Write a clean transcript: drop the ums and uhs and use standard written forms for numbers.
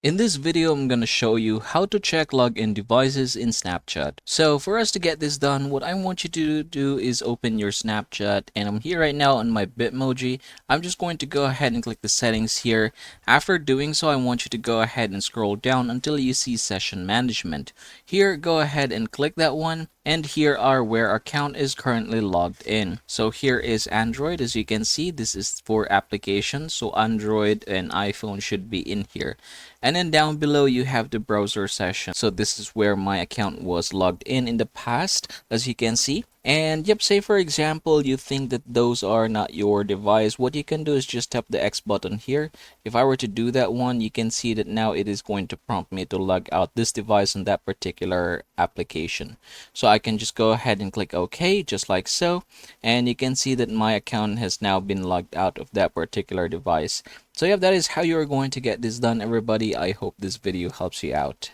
In this video, I'm going to show you how to check login devices in Snapchat. So for us to get this done, what I want you to do is open your Snapchat, and I'm here right now on my Bitmoji. I'm just going to go ahead and click the settings here. After doing so, I want you to go ahead and scroll down until you see session management. Here, go ahead and click that one. And here are where our account is currently logged in. So here is Android. As you can see, this is for applications. So Android and iPhone should be in here. And then down below, you have the browser session. So this is where my account was logged in the past, as you can see. And yep, say for example, you think that those are not your device. What you can do is just tap the X button here. If I were to do that one, you can see that now it is going to prompt me to log out this device on that particular application. So I can just go ahead and click OK, just like so. And you can see that my account has now been logged out of that particular device. So yeah, that is how you're going to get this done, everybody. I hope this video helps you out.